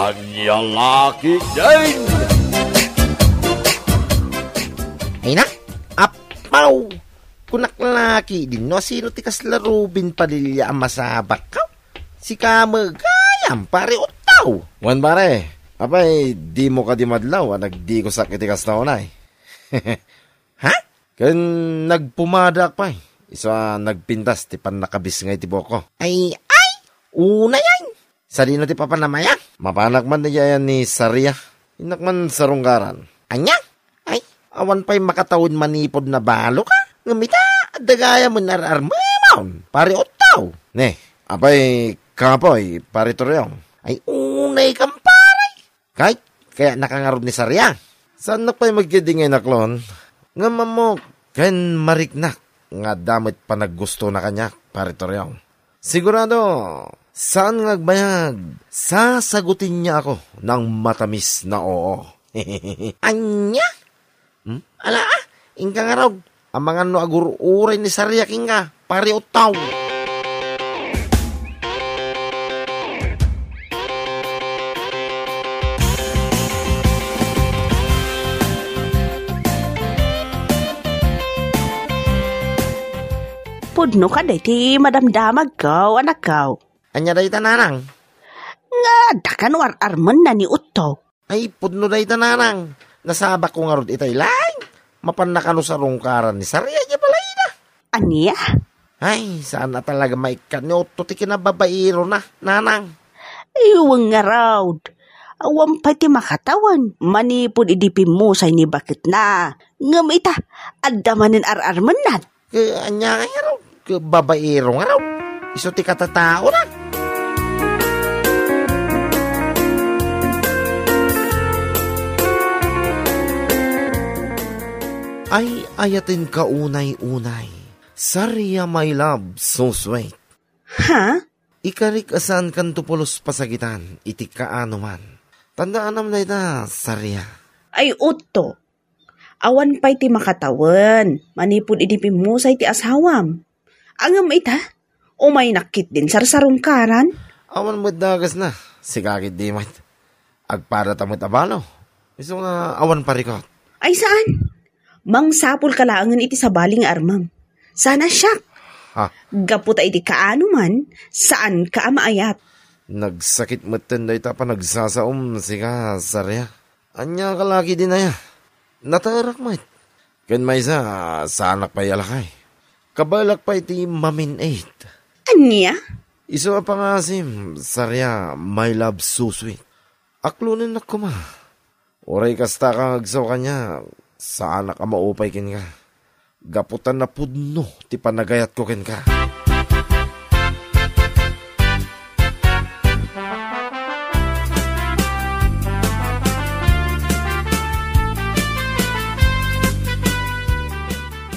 Anyang laki din! Ay na, apaw! Kunak laki din, no? Sino tikas larubin palilya ang masabak ka? Si kamagayam, pare utaw. Wan pare, apay, di mo ka di madlaw, nagdi ko sakit tikas na unay. Ha? Kan nagpumadak pa isa nagpintas, ti pan nakabis nga iti boko. Ay, una yan. Sa dino ti papanamaya? Mapanak man niya yan ni Saria. Inak man sarunggaran. Anya? Ay, awan pa'y makatawid manipod na balo ka? Ngamita, dagaya mo nararmamaon. Pare utaw. Ne, apay, kapoy, pare toryong. Ay, unay kang paray. Kahit, kaya nakangarod ni Saria. Saan na pa'y magkidingay naklon? Nga mo, ken mariknak. Nga damit pa naggusto na kanya, pare toryong. Sigurado, saan ngagbayag? Sasagutin niya ako ng matamis na oo. Anya? Ala, ingka nga raw. Ang mga no agur-uray ni Saria kinga, pare utaw. Pudno ka day ti madamdamag kaw, anak kaw. Anya day tananang? Nga, dakan war-arman na ni Uto. Ay, pudno day tananang. Nasabak ko nga rod itay lang. Mapanakano sa rungkaran ni Saria niya balay na. Aniya? Ay, saan na talaga maikat ni Otto ti kinababairo na, nanang. Iwang nga raw. Awang pa ti makatawan. Manipod idipin mo say ni bakit na. Nga maita, adamanin ar-arman na. Anya nga raw. Babairo nga raw. Iso ti katatao na. Ay ayatin ka unay-unay. Saria my love, so sweet. Ha? Ikarik asan kan tupulos pasagitan, iti kaano man. Tandaan naman na ita, Saria. Ay, Uto. Awan pa'y ti makatawan. Manipod idipin mo say ti asawam. Angam ita, umay nakit din sarsarungkaran. Awan mo dagas na, sigagit di mat. Agpara tamot abalo. Iso nga awan parikot. Ay, saan? Mangsapul kalaangan iti sa baling armam. Sana siya. Ha? Gaputa iti kaano man, saan ka maayat? Nagsakit mo tanda ita pa nagsasaom, siga, Saria. Anya kalaki din na ya. Natarak mo it. Kan may isa, sanak pa yalakay. Kabalak pa iti mamin 8. Anya? Iso pa nga sim, Saria, my love so sweet. Aklunin na kuma. Oray kasta kang agsaw kanya, saan ka maupay kin ka. Gaputan na pudno, ti panagayat ko kin ka.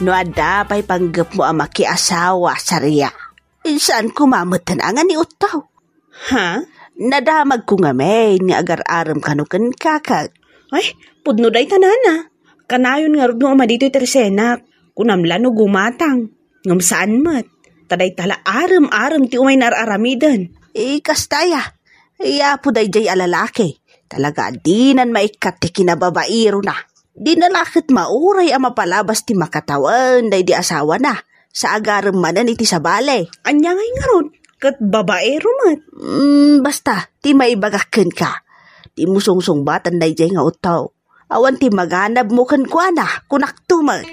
No ada pa'y panggap mo ang makiasawa, Saria. Saan kumamatan ang ni Utaw? Ha? Nadamag ko nga may nga agar-aram kanukan kakag. Ay, pudno day tanana. Kanayon nga rin mo dito itersenak. Kunamla no gumatang. Ngam saan mat. Taday tala aram-aram ti umay nararamidan. Kastaya. Iyapo day jay alalaki. Talaga dinan maikat ti kinababairo na. Di nalakit mauray ang mapalabas ti makatawan day di asawa na. Sa agarem manan iti sa bale. Anya ngay nga ron. Kat babaero mat. Basta, ti maibagakin ka. Ti musong batan day jay nga utaw. Awan ti maganab mo kan kwa na, kunak tumal.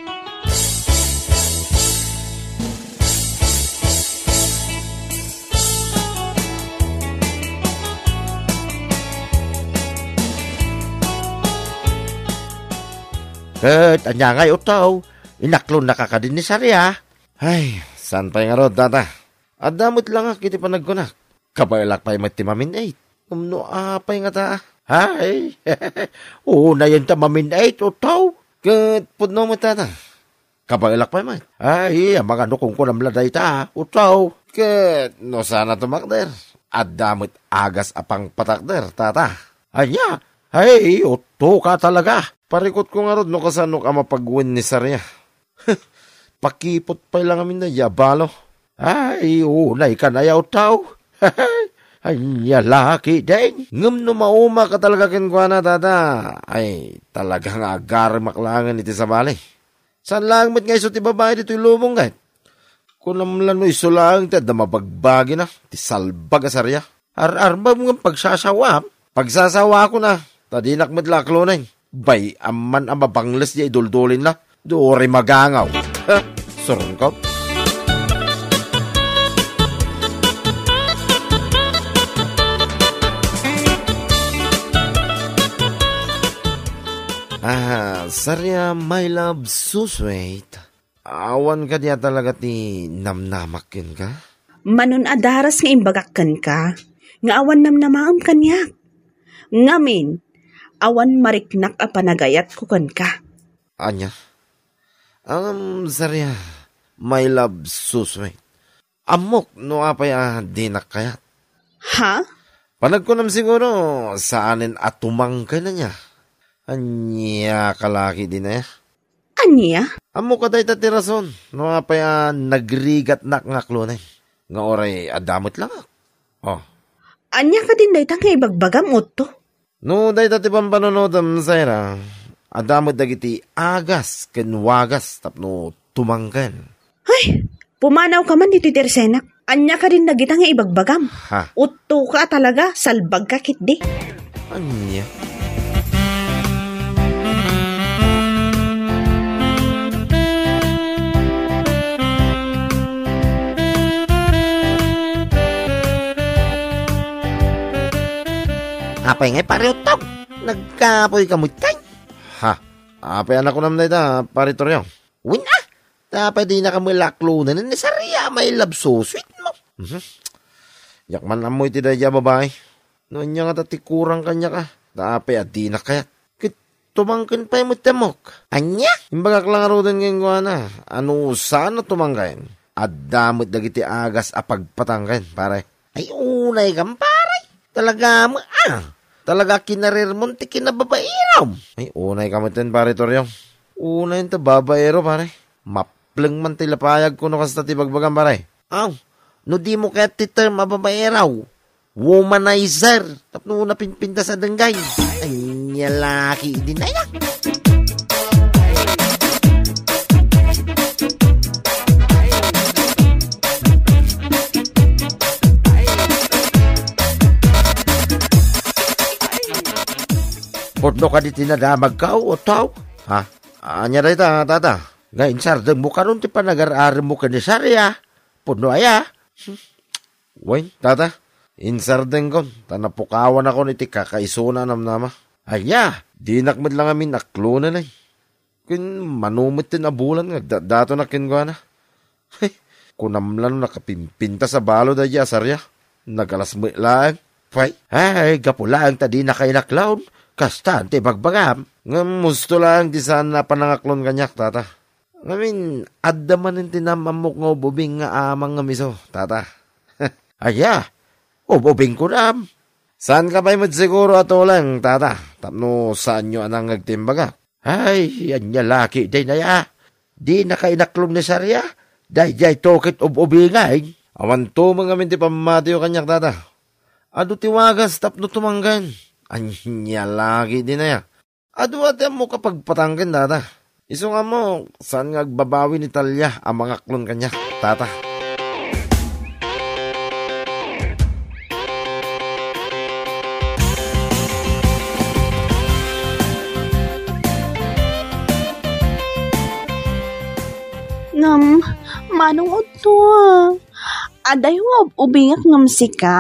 Kat, anya ngay utaw. Inaklon na kakadin ni Saria. Ay, saan pa'y nga rod, tata? Adamot lang kiti panagkunak. Kabailak pa'y matimamin 8. Umno apay nga ta. Ay, na yan ta mamin 8 utaw. Kat pudno mo tata. Kabailak pa'y mat. Ay, ang mga nukong ko namladay ta, utaw. Kat no sana tumakder. Adamot agas apang patakder, tata. Anya, ay, uto ka talaga. Parikot ko nga rod no kasanok ang mapagwin ni Saria. Pakipot pa lang amin na yabalo. Ay, unay ka na yaw tao. Anya laki din. Ngam no mauma ka talaga kinkwana tata. Ay talagang agar maklangan iti sa bali. Saan lang mat nga iso ti babae dito ilumong kahit. Kung namlano iso lang ti da mabagbagi na. Ti salbag asarya. Ar-arba mo nga pagsasawa. Pagsasawa ko na. Tadinak madlaklo na. Bay aman ang mabangles di iduldulin na. Doore magangaw. Ha? Surun ko. Sarya, my love, so sweet. Awan ka diya talaga ti namnamakin ka? Manon adaras nga imbagakkan ka, nga awan namnamaam kanyak. Ngamin, awan mariknak a panagayat ko kan ka. Anya? Sarya, my love, so sweet. Amok, no apay dinak kayat. Ha? Panagkunam siguro, saanin atumang ka na niya. Anya kalaki din eh. Anya? Amo ka tayo tatirason. No apay nagrigat nakngaklo na eh. Nga oray adamot lang. Oh. Anya ka din dayta nga ibagbagam utto. No day tati pampanonodam sayra. Adamot dagiti agas ken wagas tapno tumangkan. Ay, pumanaw ka man dito tersenak. Anya ka din nagita nga ibagbagam. Ha? Utto ka talaga, salbag ka kitdi. Anya? Apay ngay pareho tao. Nagkapoy kamot kay. Ha? Apay anak ko naman na ita, paritoryo. Win ah. Tapay di na kamulaklo na ni Sarya. May love so sweet mo. Yakman amoy ti daya babae. Noon niya nga tatikurang kanya ka. Tapay at di na kayat. Kit tumangkin pa yung mutamok. Anya? Imbagak lang aro din ngayon ko na. Ano sana tumangkain? At damot dagiti agas apagpatangkain, pare. Ay unay kang paray. Talaga mo Talaga kinarir mo ti kinababairaw. Ay, unay kamatin, pare Toryo. Unay ta babaero, pare. Mapleng man tilapayag ko no kasta tibagbagan, pare. Aw, no di mo kaya ti term mababairaw. Womanizer. Tapno na pinpinta sa danggay. Ay, nyalaki din na yan. Podno ka di tinadamag ka o tao? Ha? Anya rin tata. Ngayon sardang mo karon ti panagar-aram mo ka ni Sarya. Podno aya. Way, tata. Insardeng kon. Tanapukawan ako ni ti kakaisuna namnama. Aya, dinakmad lang amin naklo na na. Kun manumit tin abulan nga. Dato na kinwa na. Kunamlan nakapimpinta sa balo da ya Sarya. Nagalas mo lang. Fay, ay, gapulang tadi na kay naklaon. Kastante bagbagam. Nga musto lang di sana panangaklon kanyak, tata. Ngamin, adamanin tinamamok nga ububing nga amang nga miso, tata. Aya, ububing ko na. Saan ka ba'y siguro ato lang, tata? Tapno saan nyo anang nagtimbaga? Ay, yan niya laki, day na ya. Di na kainaklong ni Sarya. Day tokit ububingay. Awan to mga minti pamatiyo kanyak, tata. Ado tiwagas, tapno tumanggan. Anya lagi din na ya. Ado mo kapag patanggan, tata. Iso nga mo, saan nga agbabawi ni Talya ang mga klon kanya, tata. Manong uto. Aday nga ubingak ngam sika.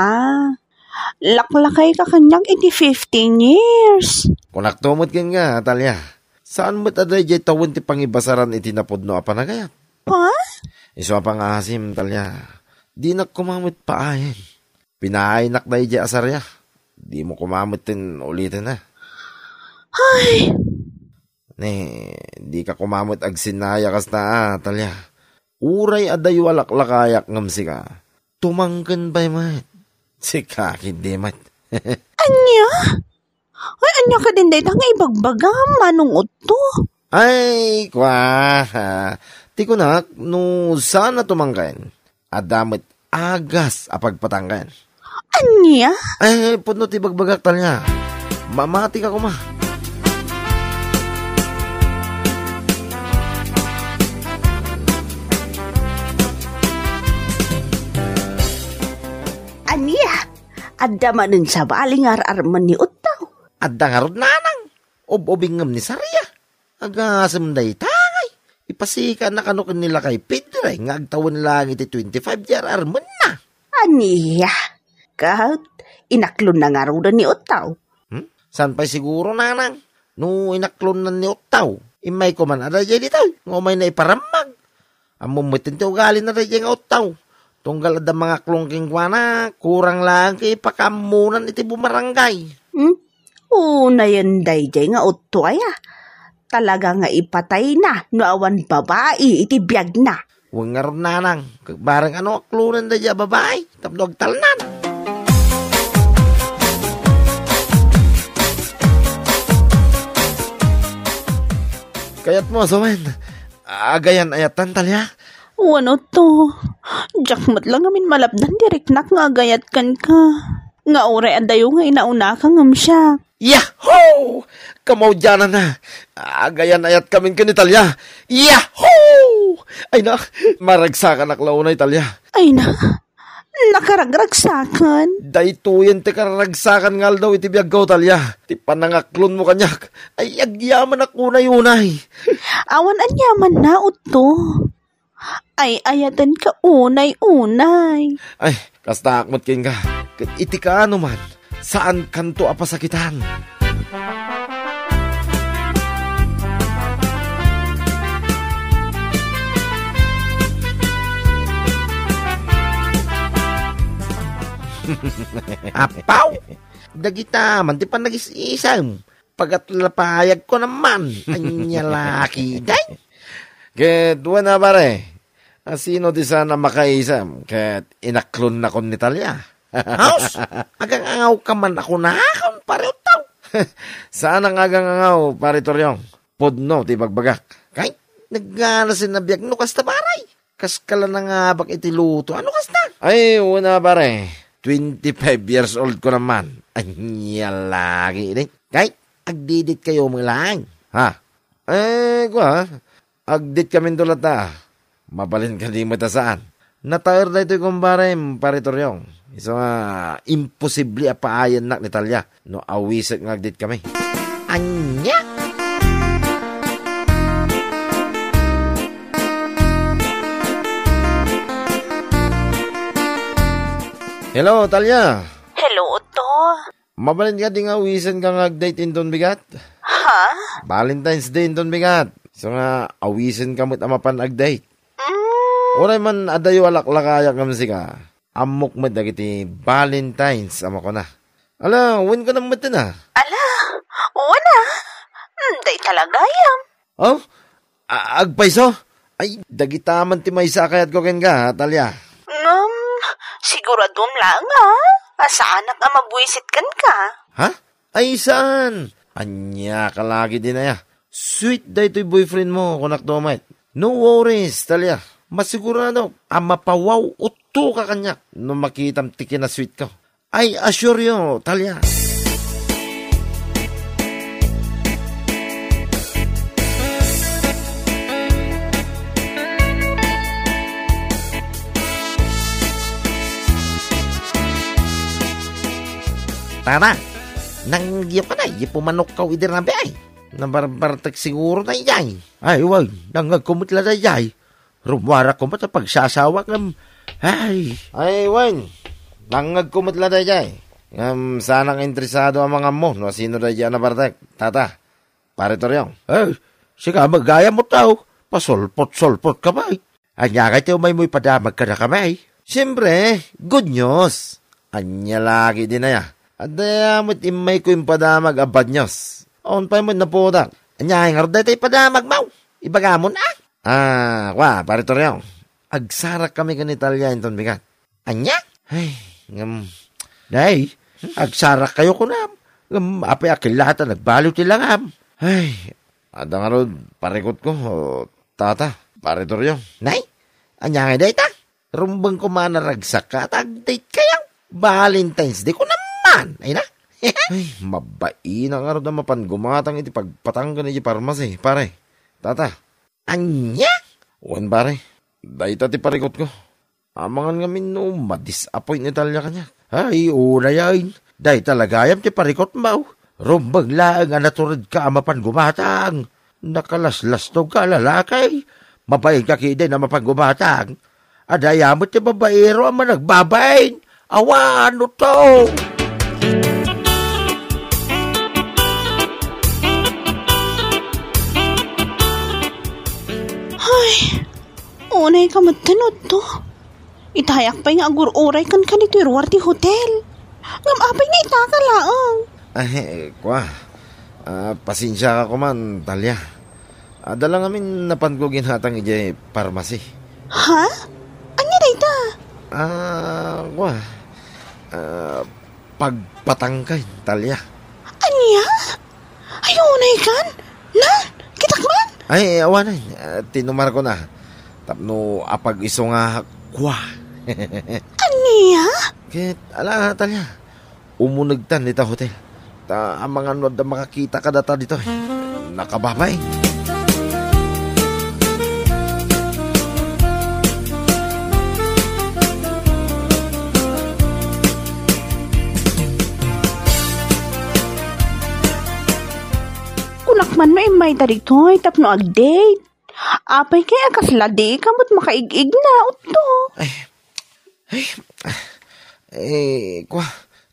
Laklakay ka kanyang iti 15 years. Kung naktumot kin nga, Talya, saan mo't aday jay tawon ti pangibasaran iti napudno a panagayat? Ha? Iso pang asim, Talya. Di na kumamot paayin. Pinainak na jay asarya. Di mo kumamot tin ulitin na. Ay! Di ka kumamot ag sinaya kas na, Talya. Uray aday walaklakayak ngamsi ka. Tumangkan ba'y mat? Si kakid di mat. Anya? Ay, anya ka din day nga ibagbaga, manong uto. Ay, kwa. Ti ko na, no sana tumangkan. Adamit agas apagpatangkan. Anya? Ay, puno ti bagbagak talya. Mamati ka ko ma. Anya? Adda manin sa baling ar-arman ni Utaw. Adda nga rod nanang. Ob-obingam ni Sarya. Agasam day tangay. Ipasika na kanukin nila kay Pedro nga agtawan lang iti 25 year arman na. Anya? Kahit inaklon na nga rin ni Utaw. San pa'y siguro nanang? No inaklon na ni Utaw. Imay ko man aday dito. Ngumay na iparamag. Amumitin ti ugali na rin nga Utaw. Tunggal ada mga klongking kwa na, kurang lang kay pakamunan iti bumarangay. Una yan dayjay nga Uto aya. Talaga nga ipatay na, no awan babae iti biyag na. Huwag nga ron nanang, barang ano aklunan da dya babae, tapdog talnan. Kayat mo, Sawen, agayan ayatan talya. Wano to? Jakmat lang amin malabdan diriknak nga agayat kan ka. Nga ore adayo nga inauna ka ngam siya. Yahoo! Kamaw dyan na. Agayan ayat kami kanitalya. Yahoo! Ay na, maragsakan aklaw na italya. Ay na, nakaragragsakan. Daytuyen ti karagsakan ngal daw iti biyag ko talya. Ti panangaklon mo kanyak. Ay agyaman ako na yunay. Awan anyaman na Uto. Ay ayatan ka unay-unay. Ay, kasta akmat king ka. Iti ka ano man. Saan kanto apasakitan? Apaw! Dagita man, di pa nag-isisam. Pagatlapayag ko naman. Anya laki, day. Ket wala pare. Sino di sana makaisam? Ket inaklon na kon ni Talya. House, agang angaw ka man ako na akon pare utaw. Saan ang agang angaw pare Toryong? Podno ti bagbagak. Kay naggana sinabiyag no kasta baray. Kaskala na nga bak iti luto. Ano kasta? Ay, una pare. 25 years old ko naman. Anya lagi din. Kay agdidit kayo mga lang. Ha? Ko ha? Agdit kami dulat na. Mabalin ka di matasaan. Natayar na ito yung kumbarem, pare Toryong. So imposible apaayan nak ni Talya. No awisit ng agdit kami. Anya? Hello, Talya. Hello, Uto. Mabalin ka di nga awisan kang agdate in Don Bigat? Ha? Valentine's Day in Don Bigat. So nga, awisan ka mo't amapan agdate. Oray man adayo alaklakaya kamsi ka. Amok mo dagiti Valentine's ama ko na. Ala, win ka naman na. Ala, wala. Day talaga yam. Oh? Agpaiso? Ay, dagitaman ti may sakayat ko ken ka, Talya. Siguradom lang ha. Asaan ang mabuisit kan ka? Ha? Ay, saan? Anya ka lagi din na ya. Sweet da ito'y boyfriend mo, kunak domait. No worries, Talya. Masigurado, mapawaw uto ka kanya nung makitam tiki na sweet ko. I assure you, Talya. Tara, nanggyo ka na, ipumanok ka idir na biyay. Nabarbartak siguro na iyay. Ay, wag, nangagkumutla na iyay. Rumwara ko mata pagsasawa ng... Ay, wag, nangagkumutla na iyay. Sanang interesado ang mga mo, no sino na iyay na bartak. Tata, pare Toryong. Ay, siya magaya mo tao. Pasolpot-solpot ka ba? Anya ka tayo may mo'y padamag ka na kamay. Siyempre, good news. Anya lagi din na ya. At mo't imay ko yung padamag ang bad news. On pa mo na po da. Anya nga rin tayo padamag mau. Ibaga mo na. Pare Toryong. Agsarak kami ka ni Talya inton bigat. Anya? Ay, Day, agsarak kayo ko na. Apay akil lahat na nagbaliw tila nga. Ay, ada nga rin parikot ko. Tata, pare Toryong. Nay, anya nga day ta? Rumbang ko manaragsak ka at ag-date kayo. Valentine's Day ko naman. Ay na. Ay, mabai na nga rin na mapangumatang iti pagpatanggan iti parmasi, pare. Tata. Anya? Uwan, pare. Dahita ti parikot ko. Amangan nga minno, madisappoint ni Talia kanya. Ay, una yan. Dahil talagayam ti parikot mo. Rumbag lang nga naturad ka mapangumatang. Nakalaslas to ka lalakay. Mabayin ka kiday na mapangumatang. Adayamot ti babaero ang managbabayin. Awan to. Unay ka matanod to. Itayak pa yung agur-uray kan kanito irwar ti hotel. Ngamapay nga itakalaang. Ay, pasensya ka ko man, Talia. Dala ngamin napangugin hatang iti parmasi. Ha? Anya na ita? Pagpatangkay, Talia. Anya? Ay, unay kan? Na? Kitakman? Ay, awanan. Tinumar ko na. Tapno apag iso nga Anya? Kit, ala, Talia. Umunagtan dito hotel. Ang mga nod na makakita ka data dito. Nakababay. Kulakman mo imay taritoy tapno ag-date. Apay kaya kaslade kamot makaig-ig na uto.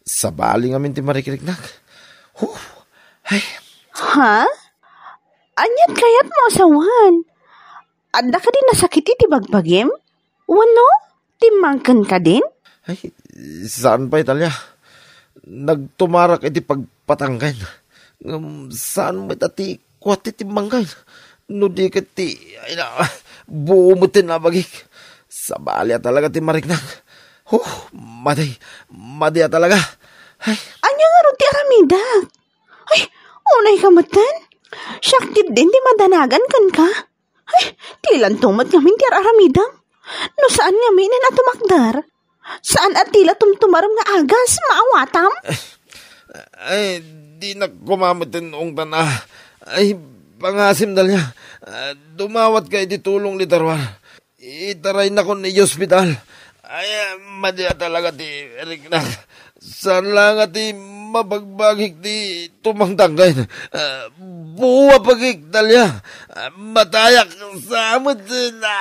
Sabali nga minti marikiriknak. Ha? Anyat kayat mo asawan? Adda ka din nasakit iti bagbagim? Wano? Timangkan ka din? Ay, saan pa Italia? Nagtumarak iti pagpatanggan. Saan mo itati kwati timangkan? No di ka ti, buo mo tinabagik. Sabali talaga ti mariknak. Maday talaga. Anya nga ron ti aramidak? Ay, unay ka matan? Siyaktib din di madanagan kan ka? Ay, tilan tumat ngamin ti aramidam. No saan ngamin na tumakdar? Saan at tila tumtumaram nga agas, maawatam? Ay, di na kumamutin ong tanah. Ay, pangasim dalya. Dumawat ka iti tulong ni Tarwar. Itaray na ko ni hospital. Ay, madya talaga ti Eric na. Saan lang ati mabagbagik ti tumangtangkay. Buwa pagik dalya. Matayak sa amot na.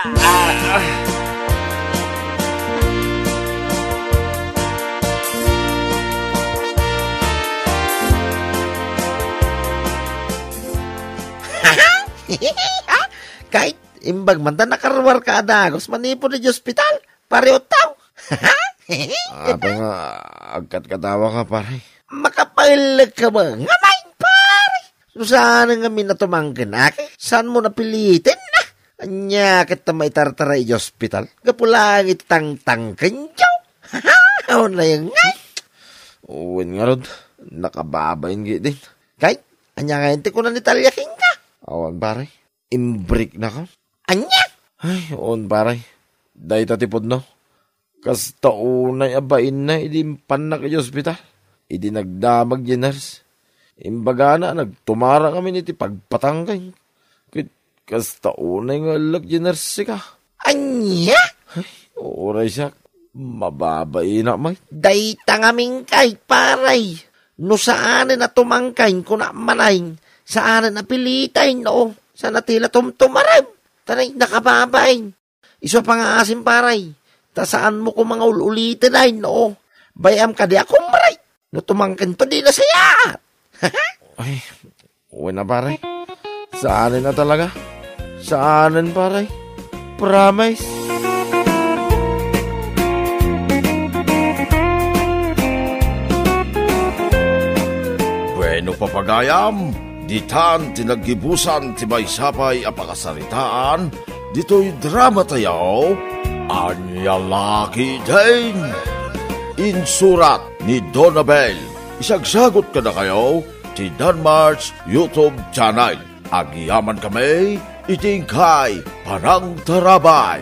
Kahit imbag man ta nakarwar ka adagos manipo ni hospital. Pareho tao. Apa nga, agkat katawa ka pare. Makapahilag ka ba? Ngamain pare. So saan nga minatumangkin aki? Saan mo napilitin na? Anya kita may tartaray hospital. Kapulang itang-tangkin yaw. Ano na yung ngay? Uwin nga rod, nakababayin din. Kahit, anya nga hindi ko na nitalyakin ka. Awan pare, imbrik na ka. Anya? Ay, on pare. Dahil tatipod no. Kas taunay abain na, idimpan na kayo hospital. Idi nagdamag yung nurse. Imbaga na, nagtumara kami niti pagpatangkay. Kas taunay nga alag yung nurse ka. Anya? Ay, oray siya. Mababay na may. Dayta ngaming kay paray. No saanin na tumangkay ko na manayin. Saanin na pilitay no. Sa natila tumtumarab. Taray, nakababay. Iso pa nga asim paray. Ta saan mo ko mga ulitin ay no. Bayam ka di ako maray. No tumangkin to di na saya. Ay, uwi na pare. Saanin na talaga. Saanin pare. Promise. Bueno papagayam, ditan tinagibusan ti Maysapay a pakasaritaan, dito'y drama tayaw, Anya Laki Din. Insurat ni Donabel. Isagsagot ka na kayo ti Danmar's YouTube channel. Agiyaman kami, itingkay Parang Tarabay.